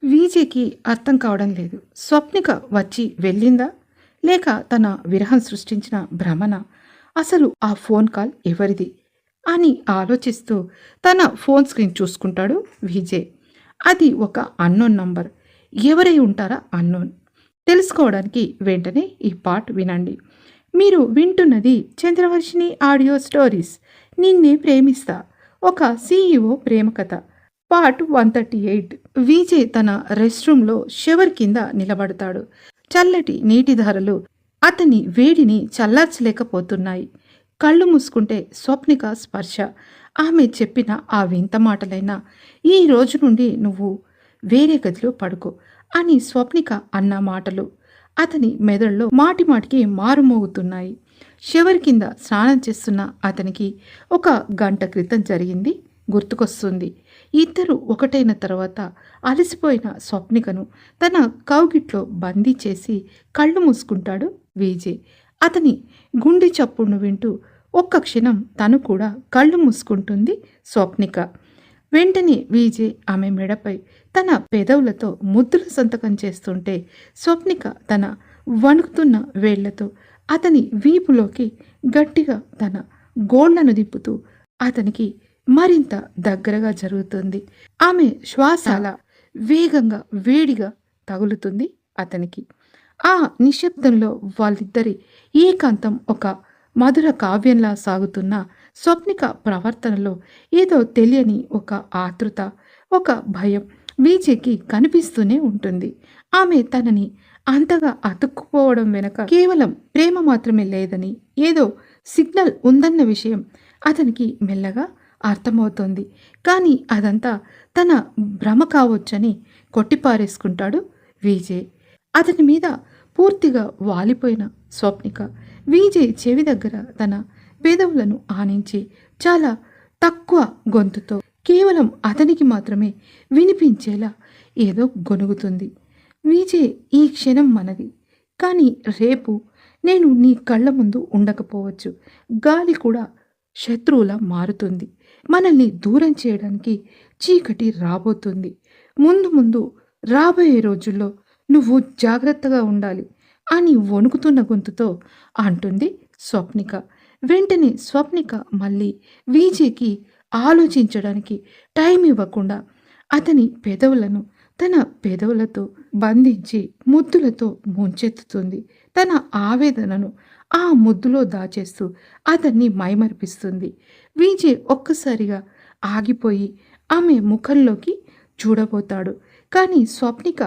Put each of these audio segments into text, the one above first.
వీజేకి అర్థం కావడం లేదు. స్వప్నిక వచ్చి వెళ్ళిందా? లేక తన విరహం సృష్టించిన భ్రమన? అసలు ఆ ఫోన్ కాల్ ఎవరిది? అని ఆలోచిస్తూ తన ఫోన్ స్క్రీన్ చూసుకుంటాడు విజయ్. అది ఒక అన్నోన్ నంబర్. ఎవరై ఉంటారా అన్నోన్? తెలుసుకోవడానికి వెంటనే ఈ పార్ట్ వినండి. మీరు వింటున్నది చంద్రవర్షిని ఆడియో స్టోరీస్. నిన్నే ప్రేమిస్తా, ఒక సీఈఓ ప్రేమ కథ, పార్ట్ 138. విజయ్ తన రెస్ట్ రూమ్లో షవర్ కింద నిలబడతాడు. చల్లటి నీటి ధారలు అతని వేడిని చల్లార్చలేకపోతున్నాయి. కళ్ళు మూసుకుంటే స్వప్నిక స్పర్శ. ఆమె చెప్పిన ఆ వింత మాటలైనా, ఈ రోజు నుండి నువ్వు వేరే గదిలో పడుకో అని స్వప్నిక అన్న మాటలు అతని మెదడులో మాటిమాటికి మారుమోగుతున్నాయి. షవర్ కింద స్నానం చేస్తున్న అతనికి ఒక గంట క్రితం జరిగింది గుర్తుకొస్తుంది. ఇద్దరు ఒకటైన తర్వాత అలసిపోయిన స్వప్నికను తన కౌగిట్లో బందీ చేసి కళ్ళు మూసుకుంటాడు విజయ్. అతని గుండె చప్పుడును వింటూ ఒక్క క్షణం తను కూడా కళ్ళు మూసుకుంటుంది స్వప్నిక. వెంటనే విజయ్ ఆమె మెడపై తన పెదవులతో ముద్దుల సంతకం చేస్తుంటే స్వప్నిక తన వణుకుతున్న వేళ్లతో అతని వీపులోకి గట్టిగా తన గోళ్లను దిప్పుతూ అతనికి మరింత దగ్గరగా జరుగుతుంది. ఆమె శ్వాస అలా వేగంగా వేడిగా తగులుతుంది అతనికి. ఆ నిశ్శబ్దంలో వాళ్ళిద్దరి ఏకాంతం ఒక మధుర కావ్యంలా సాగుతున్న స్వప్నిక ప్రవర్తనలో ఏదో తెలియని ఒక ఆతృత, ఒక భయం విజయ్కి కనిపిస్తూనే ఉంటుంది. ఆమె తనని అంతగా అతుక్కుపోవడం వెనక కేవలం ప్రేమ మాత్రమే లేదని, ఏదో సిగ్నల్ ఉందన్న విషయం అతనికి మెల్లగా అర్థమవుతోంది. కానీ అదంతా తన భ్రమ కావచ్చని కొట్టిపారేసుకుంటాడు విజయ్. అతని మీద పూర్తిగా వాలిపోయిన స్వప్నిక విజయ్ చెవి దగ్గర తన పెదవులను ఆనించి చాలా తక్కువ గొంతుతో కేవలం అతనికి మాత్రమే వినిపించేలా ఏదో గొనుగుతుంది. విజయ్, ఈ క్షణం మనది, కానీ రేపు నేను నీ కళ్ళ ముందు ఉండకపోవచ్చు. గాలి కూడా శత్రువులా మారుతుంది. మనల్ని దూరం చేయడానికి చీకటి రాబోతుంది. ముందు ముందు రాబోయే రోజుల్లో నువ్వు జాగ్రత్తగా ఉండాలి అని వణుకుతున్న గొంతుతో అంటుంది స్వప్నిక. వెంటనే స్వప్నిక మళ్ళీ విజయ్కి ఆలోచించడానికి టైం ఇవ్వకుండా అతని పెదవులను తన పెదవులతో బంధించి ముద్దులతో ముంచెత్తుతుంది. తన ఆవేదనను ఆ ముద్దులో దాచేస్తూ అతన్ని మైమరిపిస్తుంది. విజయ్ ఒక్కసారిగా ఆగిపోయి ఆమె ముఖంలోకి చూడబోతాడు. కానీ స్వప్నిక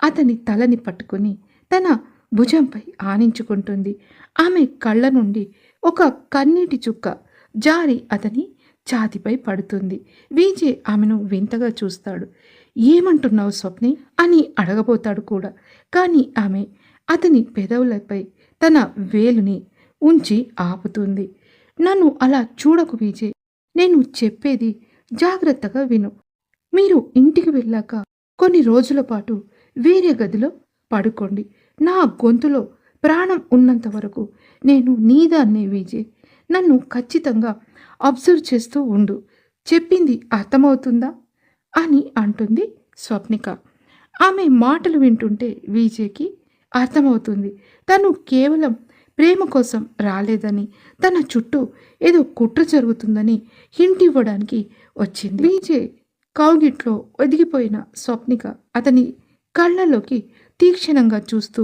అతని తలని పట్టుకుని తన భుజంపై ఆనించుకుంటుంది. ఆమె కళ్ళ నుండి ఒక కన్నీటి చుక్క జారి అతని ఛాతిపై పడుతుంది. విజయ్ ఆమెను వింతగా చూస్తాడు. ఏమంటున్నావు స్వప్ని అని అడగబోతాడు కూడా. కానీ ఆమె అతని పెదవులపై తన వేలుని ఉంచి ఆపుతుంది. నన్ను అలా చూడకు విజయ్, నేను చెప్పేది జాగ్రత్తగా విను. మీరు ఇంటికి వెళ్ళాక కొన్ని రోజుల పాటు వేరే గదిలో పడుకోండి. నా గొంతులో ప్రాణం ఉన్నంత వరకు నేను నీదాన్నే విజయ్. నన్ను ఖచ్చితంగా అబ్జర్వ్ చేస్తూ ఉండు. చెప్పింది అర్థమవుతుందా అని అంటుంది స్వప్నిక. ఆమె మాటలు వింటుంటే విజయ్కి అర్థమవుతుంది. తను కేవలం ప్రేమ కోసం రాలేదని, తన చుట్టూ ఏదో కుట్ర జరుగుతుందని హింట్ ఇవ్వడానికి వచ్చింది. విజయ్ కౌగిట్లో ఒదిగిపోయిన స్వప్నిక అతని కళ్ళలోకి తీక్షణంగా చూస్తూ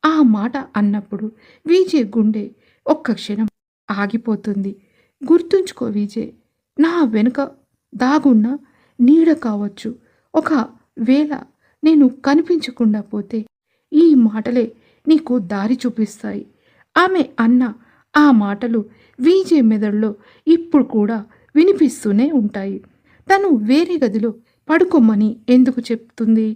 ఆ మాట అన్నప్పుడు విజయ్ గుండె ఒక్క క్షణం ఆగిపోతుంది. గుర్తుంచుకో విజయ్, నా వెనుక దాగున్న నీడ కావచ్చు. ఒకవేళ నేను కనిపించకుండా పోతే ఈ మాటలే నీకు దారి చూపిస్తాయి. ఆమె అన్న ఆ మాటలు విజయ్ మెదడులో ఇప్పుడు కూడా వినిపిస్తూనే ఉంటాయి. తను వేరే గదిలో పడుకోమని ఎందుకు చెప్తుంది?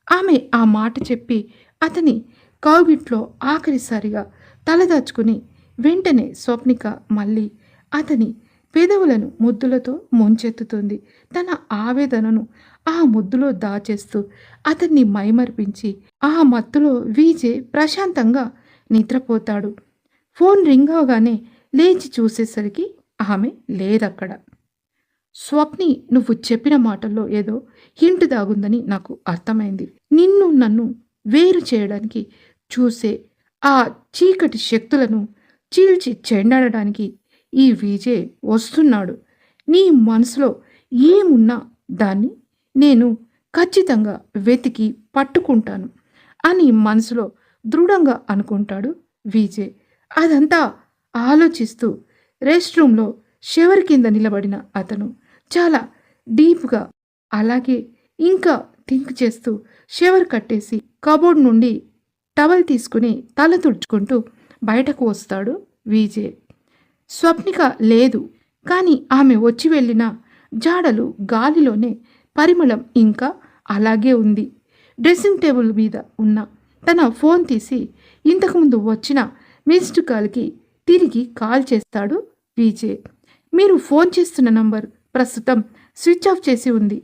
ఆమె ఆ మాట చెప్పి అతని కౌగిట్లో ఆఖరిసారిగా తలదాచుకుని వెంటనే స్వప్నిక మళ్ళీ అతని పెదవులను ముద్దులతో ముంచెత్తుతుంది. తన ఆవేదనను ఆ ముద్దులో దాచేస్తూ అతన్ని మైమర్పించి ఆ మత్తులో విజయ్ ప్రశాంతంగా నిద్రపోతాడు. ఫోన్ రింగ్ అవగానే లేచి చూసేసరికి ఆమె లేదక్కడ. స్వప్ని నువ్వు చెప్పిన మాటల్లో ఏదో హింట్ దాగుందని నాకు అర్థమైంది. నిన్ను నన్ను వేరు చేయడానికి చూసే ఆ చీకటి శక్తులను చీల్చి చెండాడడానికి ఈ విజయ్ వస్తున్నాడు. నీ మనసులో ఏమున్నా దాన్ని నేను ఖచ్చితంగా వెతికి పట్టుకుంటాను అని మనసులో దృఢంగా అనుకుంటాడు విజయ్. అదంతా ఆలోచిస్తూ రెస్ట్ రూమ్లో షవర్ కింద నిలబడిన అతను చాలా డీప్గా అలాగే ఇంకా థింక్ చేస్తూ షవర్ కట్టేసి కబోర్డ్ నుండి టవల్ తీసుకుని తల తుడుచుకుంటూ బయటకు వస్తాడు విజయ్. స్వప్నిక లేదు, కానీ ఆమె వచ్చి వెళ్ళిన జాడలు గాలిలోనే పరిమళం ఇంకా అలాగే ఉంది. డ్రెస్సింగ్ టేబుల్ మీద ఉన్న తన ఫోన్ తీసి ఇంతకుముందు వచ్చిన మిస్డ్ కాల్కి తిరిగి కాల్ చేస్తాడు విజయ్. మీరు ఫోన్ చేస్తున్న నంబర్ ప్రస్తుతం స్విచ్ ఆఫ్ చేసి ఉంది,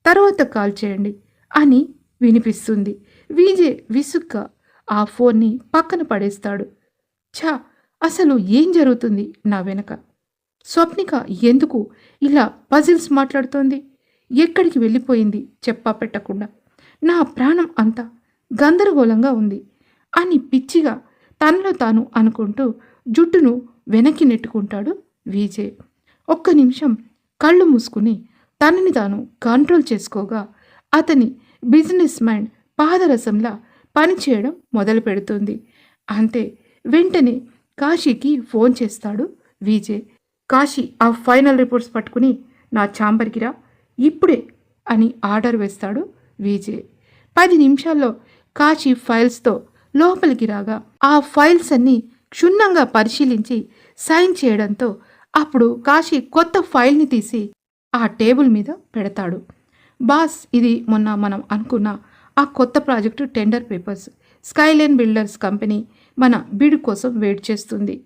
తర్వాత కాల్ చేయండి అని వినిపిస్తుంది. విజయ్ విసుగ్గా ఆ ఫోన్ని పక్కన పడేస్తాడు. ఛా, అసలు ఏం జరుగుతుంది నా వెనక? స్వప్నిక ఎందుకు ఇలా పజిల్స్ మాట్లాడుతోంది? ఎక్కడికి వెళ్ళిపోయింది చెప్పా పెట్టకుండా? నా ప్రాణం అంతా గందరగోళంగా ఉంది అని పిచ్చిగా తనలో తాను అనుకుంటూ జుట్టును వెనక్కి నెట్టుకుంటాడు విజయ్. ఒక్క నిమిషం కళ్ళు మూసుకుని తనని తాను కంట్రోల్ చేసుకోగా అతని బిజినెస్ మైండ్ పాదరసంలా పనిచేయడం మొదలు పెడుతుంది. అంతే, వెంటనే కాశీకి ఫోన్ చేస్తాడు విజయ్. కాశీ, ఆ ఫైనల్ రిపోర్ట్స్ పట్టుకుని నా ఛాంబర్కి రా ఇప్పుడే అని ఆర్డర్ వేస్తాడు విజయ్. 10 నిమిషాల్లో కాశీ ఫైల్స్తో లోపలికి రాగా ఆ ఫైల్స్ అన్నీ క్షుణ్ణంగా పరిశీలించి సైన్ చేయడంతో అప్పుడు కాశీ కొత్త ఫైల్ని తీసి ఆ టేబుల్ మీద పెడతాడు. బాస్, ఇది మొన్న మనం అనుకున్న ఆ కొత్త project tender papers. Skyline builders company మన బిడ్ కోసం వెయిట్ చేస్తుంది.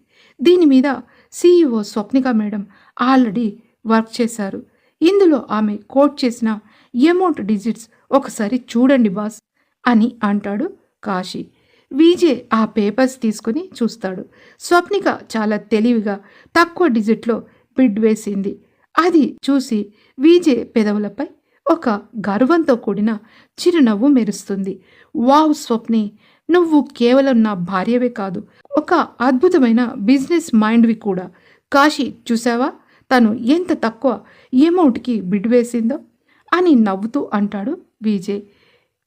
దీని మీద CEO Swapnika madam already work చేశారు. ఇందులో ఆమె కోట్ చేసిన అమౌంట్ డిజిట్స్ ఒకసారి చూడండి బాస్ అని అంటాడు కాశీ. విజయ్ ఆ పేపర్స్ తీసుకుని చూస్తాడు. స్వప్నిక చాలా తెలివిగా తక్కువ డిజిట్లో బిడ్ వేసింది. అది చూసి విజయ్ పెదవులపై ఒక గర్వంతో కూడిన చిరునవ్వు మెరుస్తుంది. వావ్ స్వప్ని, నువ్వు కేవలం నా భార్యవే కాదు, ఒక అద్భుతమైన బిజినెస్ మైండ్వి కూడా. కాశీ, చూసావా తను ఎంత తక్కువ అమౌంట్కి బిడ్ వేసిందో అని నవ్వుతూ అంటాడు విజయ్.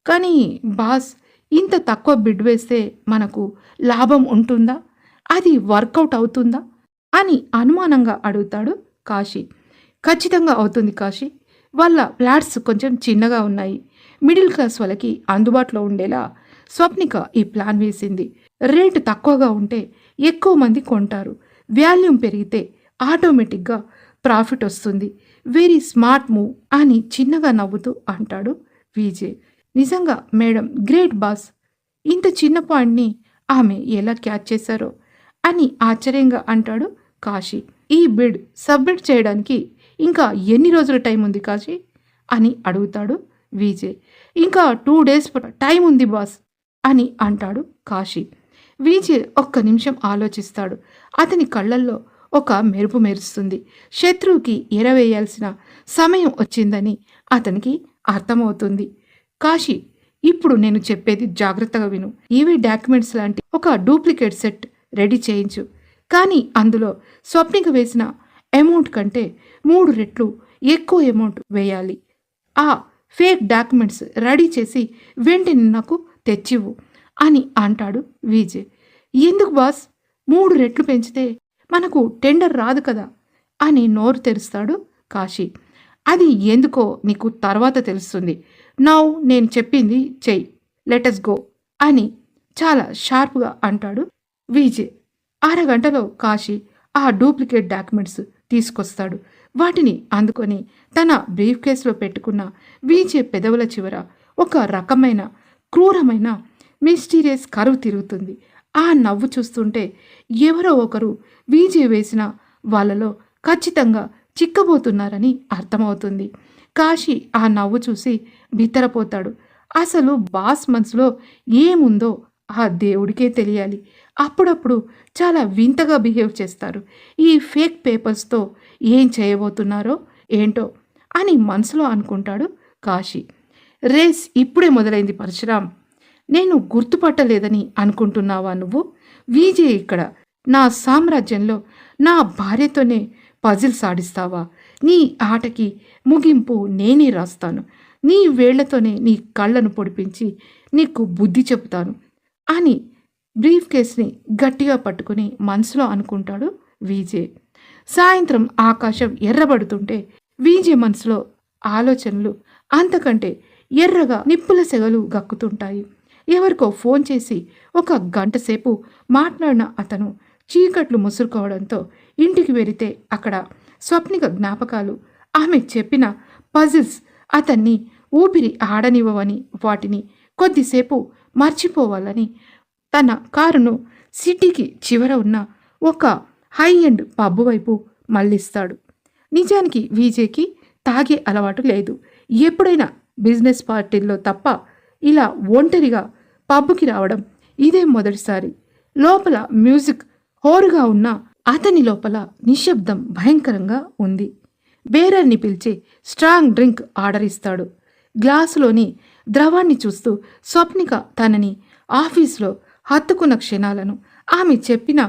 కానీ బాస్, ఇంత తక్కువ బిడ్ వేస్తే మనకు లాభం ఉంటుందా? అది వర్కౌట్ అవుతుందా అని అనుమానంగా అడుగుతాడు కాశీ. ఖచ్చితంగా అవుతుంది కాశీ. వాళ్ళ ఫ్లాట్స్ కొంచెం చిన్నగా ఉన్నాయి. మిడిల్ క్లాస్ వాళ్ళకి అందుబాటులో ఉండేలా స్వప్నిక ఈ ప్లాన్ వేసింది. రేటు తక్కువగా ఉంటే ఎక్కువ మంది కొంటారు. వాల్యూమ్ పెరిగితే ఆటోమేటిక్గా ప్రాఫిట్ వస్తుంది. వెరీ స్మార్ట్ మూవ్ అని చిన్నగా నవ్వుతూ అంటాడు విజయ్. నిజంగా మేడం గ్రేట్ బాస్. ఇంత చిన్న పాయింట్ని ఆమె ఎలా క్యాచ్ చేశారో అని ఆశ్చర్యంగా అంటాడు కాశీ. ఈ బిడ్ సబ్మిట్ చేయడానికి ఇంకా ఎన్ని రోజుల టైం ఉంది కాశీ అని అడుగుతాడు విజయ్. ఇంకా 2 days టైం ఉంది బాస్ అని అంటాడు కాశీ. విజయ్ ఒక్క నిమిషం ఆలోచిస్తాడు. అతని కళ్ళల్లో ఒక మెరుపు మెరుస్తుంది. శత్రువుకి ఎరవేయాల్సిన సమయం వచ్చిందని అతనికి అర్థమవుతుంది. కాశీ, ఇప్పుడు నేను చెప్పేది జాగ్రత్తగా విను. ఇవి డాక్యుమెంట్స్ లాంటి ఒక డూప్లికేట్ సెట్ రెడీ చేయించు. కానీ అందులో స్వప్నిక వేసిన అమౌంట్ కంటే 3 రెట్లు ఎక్కువ అమౌంట్ వేయాలి. ఆ ఫేక్ డాక్యుమెంట్స్ రెడీ చేసి వెంటనే నాకు తెచ్చివ్వు అని అంటాడు విజయ్. ఎందుకు బాస్? 3 రెట్లు పెంచితే మనకు టెండర్ రాదు కదా అని నోరు తెరుస్తాడు కాశీ. అది ఎందుకో నీకు తర్వాత తెలుస్తుంది. నౌ నేను చెప్పింది చెయ్యి, లెటస్ గో అని చాలా షార్ప్గా అంటాడు విజయ్. అరగంటలో కాశీ ఆ డూప్లికేట్ డాక్యుమెంట్స్ తీసుకొస్తాడు. వాటిని అందుకొని తన బ్రీఫ్ కేసులో పెట్టుకున్న విజయ్ పెదవుల చివర ఒక రకమైన క్రూరమైన మిస్టీరియస్ కరువు తిరుగుతుంది. ఆ నవ్వు చూస్తుంటే ఎవరో ఒకరు విజయ్ వేసిన వాళ్ళలో ఖచ్చితంగా చిక్కబోతున్నారని అర్థమవుతుంది. కాశీ ఆ నవ్వు చూసి బిత్తరపోతాడు. అసలు బాస్ మనసులో ఏముందో ఆ దేవుడికే తెలియాలి. అప్పుడప్పుడు చాలా వింతగా బిహేవ్ చేస్తారు. ఈ ఫేక్ పేపర్స్తో ఏం చేయబోతున్నారో ఏంటో అని మనసులో అనుకుంటాడు కాశీ. రేస్ ఇప్పుడే మొదలైంది పరశురాం. నేను గుర్తుపట్టలేదని అనుకుంటున్నావా నువ్వు? విజయ్ ఇక్కడ నా సామ్రాజ్యంలో నా భార్యతోనే పజిల్స్ ఆడిస్తావా? నీ ఆటకి ముగింపు నేనే రాస్తాను. నీ వేళ్లతోనే నీ కళ్ళను పొడిపించి నీకు బుద్ధి చెబుతాను అని బ్రీఫ్ కేస్ని గట్టిగా పట్టుకుని మనసులో అనుకుంటాడు విజయ్. సాయంత్రం ఆకాశం ఎర్రబడుతుంటే విజయ్ మనసులో ఆలోచనలు అంతకంటే ఎర్రగా నిప్పుల సెగలు గక్కుతుంటాయి. ఎవరికో ఫోన్ చేసి ఒక గంట సేపు మాట్లాడిన అతను చీకట్లు ముసురుకోవడంతో ఇంటికి వెళితే అక్కడ స్వప్నిక జ్ఞాపకాలు, ఆమె చెప్పిన పజిల్స్ అతన్ని ఊపిరి ఆడనివ్వవని, వాటిని కొద్దిసేపు మర్చిపోవాలని తన కారును సిటీకి చివర ఉన్న ఒక హై ఎండ్ పబ్ వైపు మళ్లిస్తాడు. నిజానికి విజయ్కి తాగే అలవాటు లేదు. ఎప్పుడైనా బిజినెస్ పార్టీల్లో తప్ప ఇలా ఒంటరిగా పబ్కి రావడం ఇదే మొదటిసారి. లోపల మ్యూజిక్ హోరుగా ఉన్న అతని లోపల నిశ్శబ్దం భయంకరంగా ఉంది. బేరర్ని పిలిచి స్ట్రాంగ్ డ్రింక్ ఆర్డర్ ఇస్తాడు. గ్లాసులోని ద్రవాన్ని చూస్తూ స్వప్నిక తనని ఆఫీస్లో హత్తుకున్న క్షణాలను, ఆమె చెప్పిన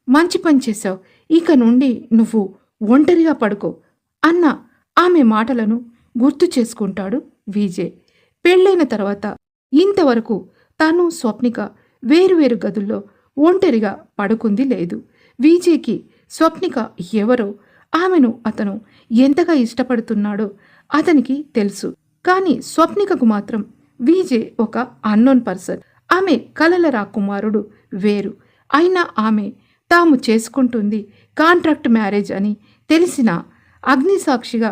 మంచి పని చేశావు, ఇక నుండి నువ్వు ఒంటరిగా పడుకో అన్న ఆమె మాటలను గుర్తు చేసుకుంటాడు విజయ్. పెళ్ళైన తర్వాత ఇంతవరకు తను స్వప్నిక వేరువేరు గదుల్లో ఒంటరిగా పడుకుంది లేదు. విజయ్కి స్వప్నిక ఎవరో, ఆమెను అతను ఎంతగా ఇష్టపడుతున్నాడో అతనికి తెలుసు. కానీ స్వప్నికకు మాత్రం విజయ్ ఒక అన్నోన్ పర్సన్. ఆమె కలల రాకుమారుడు వేరు. అయినా ఆమె తాము చేసుకుంటుంది కాంట్రాక్ట్ మ్యారేజ్ అని తెలిసిన అగ్నిసాక్షిగా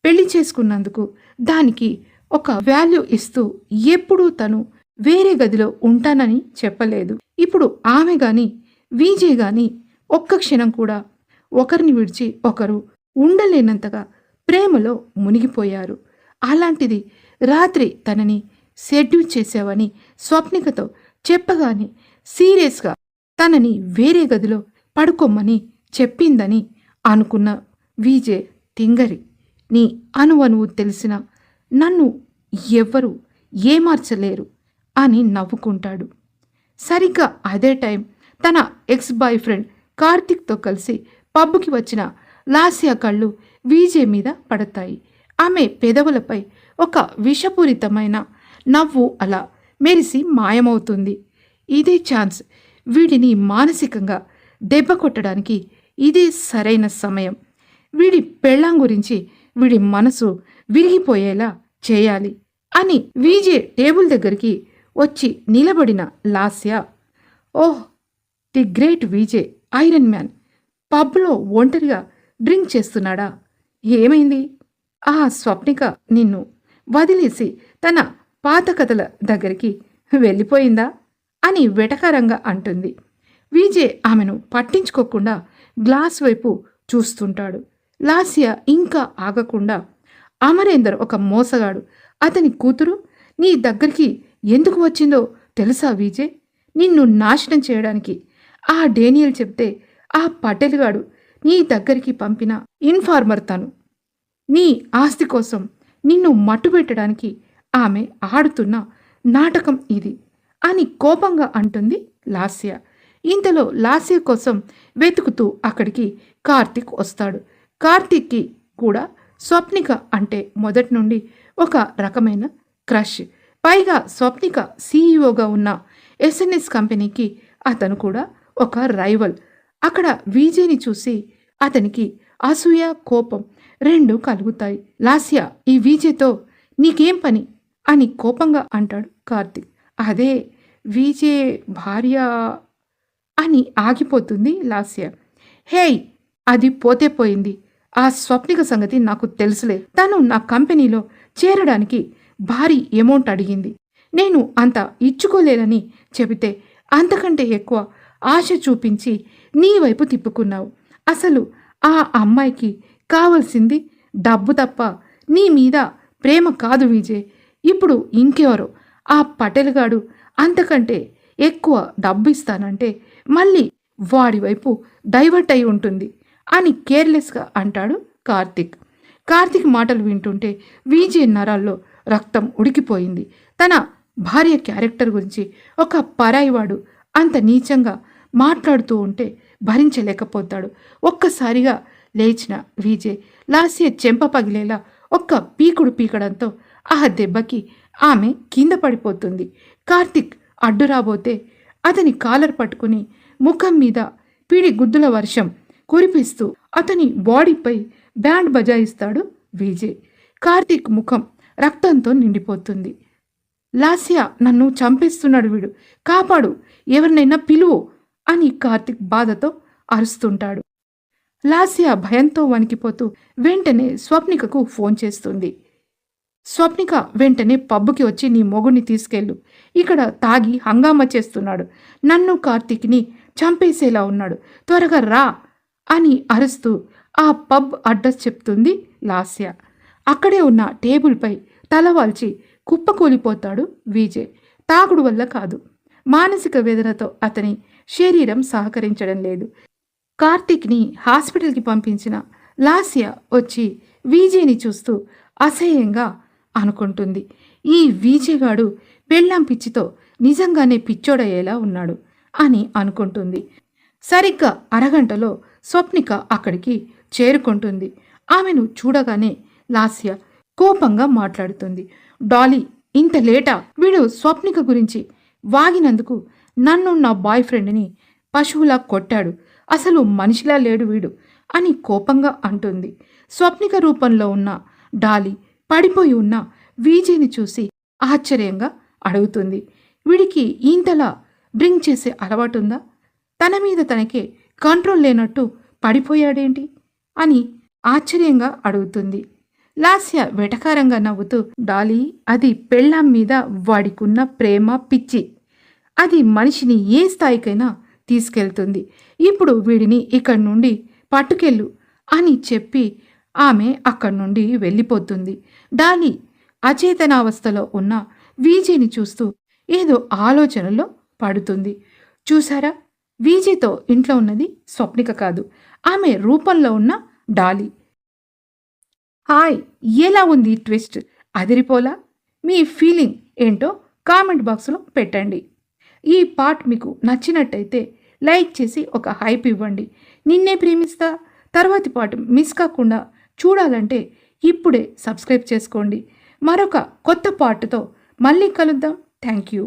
పెళ్లి చేసుకున్నందుకు దానికి ఒక వాల్యూ ఇస్తూ ఎప్పుడూ తను వేరే గదిలో ఉంటానని చెప్పలేదు. ఇప్పుడు ఆమె గాని విజయ్ గాని ఒక్క క్షణం కూడా ఒకరిని విడిచి ఒకరు ఉండలేనంతగా ప్రేమలో మునిగిపోయారు. అలాంటిది రాత్రి తనని సెడ్యూల్ చేసావని స్వప్నికతో చెప్పగానే సీరియస్గా తనని వేరే గదిలో పడుకోమని చెప్పిందని అనుకున్న విజయ్ తింగరి. నీ అణువణువు తెలిసిన నన్ను ఎవ్వరూ ఏమార్చలేరు అని నవ్వుకుంటాడు. సరిగ్గా అదే టైం తన ఎక్స్ బాయ్ ఫ్రెండ్ కార్తిక్తో కలిసి పబ్కి వచ్చిన లాస్య కళ్ళు విజయ్ మీద పడతాయి. ఆమె పెదవులపై ఒక విషపూరితమైన నవ్వు అలా మెరిసి మాయమవుతుంది. ఇదే ఛాన్స్, వీడిని మానసికంగా దెబ్బ కొట్టడానికి ఇదే సరైన సమయం. వీడి పెళ్ళాం గురించి వీడి మనసు విరిగిపోయేలా చేయాలి అని విజయ్ టేబుల్ దగ్గరికి వచ్చి నిలబడిన Lasya, oh the great Vijay, iron man, పబ్లో ఒంటరిగా డ్రింక్ చేస్తున్నాడా? ఏమైంది? ఆ స్వప్నిక నిన్ను వదిలేసి తన పాత కథల దగ్గరికి వెళ్ళిపోయిందా అని వెటకారంగా అంటుంది. విజయ్ ఆమెను పట్టించుకోకుండా గ్లాస్ వైపు చూస్తుంటాడు. లాస్య ఇంకా ఆగకుండా, అమరేందర్ ఒక మోసగాడు, అతని కూతురు నీ దగ్గరికి ఎందుకు వచ్చిందో తెలుసా విజయ్? నిన్ను నాశనం చేయడానికి. ఆ డేనియల్ చెప్తే ఆ పటేల్గాడు నీ దగ్గరికి పంపిన ఇన్ఫార్మర్ తను. నీ ఆస్తి కోసం నిన్ను మట్టుబెట్టడానికి ఆమె ఆడుతున్న నాటకం ఇది అని కోపంగా అంటుంది లాస్య. ఇంతలో లాస్య కోసం వెతుకుతూ అక్కడికి కార్తిక్ వస్తాడు. కార్తిక్కి కూడా స్వప్నిక అంటే మొదటి నుండి ఒక రకమైన క్రష్. పైగా స్వప్నిక సీఈఓగా ఉన్న ఎస్ఎన్ఎస్ కంపెనీకి అతను కూడా ఒక రైవల్. అక్కడ విజయ్ని చూసి అతనికి అసూయ, కోపం రెండు కలుగుతాయి. లాస్య, ఈ విజయ్తో నీకేం పని అని కోపంగా అంటాడు కార్తిక్. అదే విజయ్ భార్య అని ఆగిపోతుంది లాస్య. హేయ్, అది పోతే పోయింది. ఆ స్వప్నిక సంగతి నాకు తెలుసులే. తను నా కంపెనీలో చేరడానికి భారీ అమౌంట్ అడిగింది. నేను అంత ఇచ్చుకోలేనని చెబితే అంతకంటే ఎక్కువ ఆశ చూపించి నీ వైపు తిప్పుకున్నావు. అసలు ఆ అమ్మాయికి కావలసింది డబ్బు తప్ప నీ మీద ప్రేమ కాదు విజయ్. ఇప్పుడు ఇంకెవరో ఆ పటేల్గాడు అంతకంటే ఎక్కువ డబ్బు ఇస్తానంటే మళ్ళీ వాడి వైపు డైవర్ట్ అయి ఉంటుంది అని కేర్లెస్గా అంటాడు కార్తిక్. కార్తీక్ మాటలు వింటుంటే విజయ్ నరాల్లో రక్తం ఉడికిపోయింది. తన భార్య క్యారెక్టర్ గురించి ఒక పరాయివాడు అంత నీచంగా మాట్లాడుతూ ఉంటే భరించలేకపోతాడు. ఒక్కసారిగా లేచిన విజయ్ లాస్య చెంప పగిలేలా ఒక్క పీకుడు పీకడంతో ఆ దెబ్బకి ఆమె కింద పడిపోతుంది. కార్తీక్ అడ్డు రాబోతే అతని కాలర్ పట్టుకుని ముఖం మీద పిడి గుద్దుల వర్షం కురిపిస్తూ అతని బాడీపై బ్యాండ్ బజాయిస్తాడు విజయ్. కార్తీక్ ముఖం రక్తంతో నిండిపోతుంది. లాస్య, నన్ను చంపేస్తున్నాడు వీడు, కాపాడు, ఎవరినైనా పిలువు అని కార్తీక్ బాధతో అరుస్తుంటాడు. లాస్య భయంతో వణికిపోతూ వెంటనే స్వప్నికకు ఫోన్ చేస్తుంది. స్వప్నిక వెంటనే పబ్బుకి వచ్చి నీ మొగుడిని తీసుకెళ్ళు, ఇక్కడ తాగి హంగామా చేస్తున్నాడు, నన్ను కార్తీక్ని చంపేసేలా ఉన్నాడు, త్వరగా రా అని అరుస్తూ ఆ పబ్ అడ్రస్ చెప్తుంది లాస్య. అక్కడే ఉన్న టేబుల్పై తలవాల్చి కుప్పకూలిపోతాడు విజయ్. తాగుడు వల్ల కాదు, మానసిక వేదనతో అతని శరీరం సహకరించడం లేదు. కార్తీక్ని హాస్పిటల్కి పంపించిన లాస్య వచ్చి విజయ్ని చూస్తూ అసహ్యంగా అనుకుంటుంది. ఈ విజయగాడు పెళ్ళాం పిచ్చితో నిజంగానే పిచ్చోడయ్యేలా ఉన్నాడు అని అనుకుంటుంది. సరిగ్గా అరగంటలో స్వప్నిక అక్కడికి చేరుకుంటుంది. ఆమెను చూడగానే లాస్య కోపంగా మాట్లాడుతుంది. డాలీ, ఇంత లేటా? వీడు స్వప్నిక గురించి వాగినందుకు నన్ను నా బాయ్ ఫ్రెండ్ని పశువులా కొట్టాడు, అసలు మనిషిలా లేడు వీడు అని కోపంగా అంటుంది. స్వప్నిక రూపంలో ఉన్న డాలీ పడిపోయి ఉన్న విజయ్ని చూసి ఆశ్చర్యంగా అడుగుతుంది. వీడికి ఇంతలా డ్రింక్ చేసే అలవాటుందా? తన మీద తనకే కంట్రోల్ లేనట్టు పడిపోయాడేంటి అని ఆశ్చర్యంగా అడుగుతుంది. లాస్య వెటకారంగా నవ్వుతూ, డాలీ, అది పెళ్ళాం మీద వాడికున్న ప్రేమ, పిచ్చి, అది మనిషిని ఏ స్థాయికైనా తీసుకెళ్తుంది. ఇప్పుడు వీడిని ఇక్కడి నుండి పట్టుకెళ్ళు అని చెప్పి ఆమె అక్కడి నుండి వెళ్ళిపోతుంది. డాలీ అచేతనావస్థలో ఉన్న విజయ్ని చూస్తూ ఏదో ఆలోచనలో పడుతుంది. చూసారా, విజయ్తో ఇంట్లో ఉన్నది స్వప్నిక కాదు, ఆమె రూపంలో ఉన్న డాలీ. హాయ్, ఎలా ఉంది ట్విస్ట్? అదిరిపోలా? మీ ఫీలింగ్ ఏంటో కామెంట్ బాక్స్లో పెట్టండి. ఈ పార్ట్ మీకు నచ్చినట్టయితే లైక్ చేసి ఒక హైప్ ఇవ్వండి. నిన్నే ప్రేమిస్తా తర్వాతి పార్ట్ మిస్ కాకుండా చూడాలంటే ఇప్పుడే సబ్స్క్రైబ్ చేసుకోండి. మరొక కొత్త పార్ట్తో మళ్ళీ కలుద్దాం. Thank you.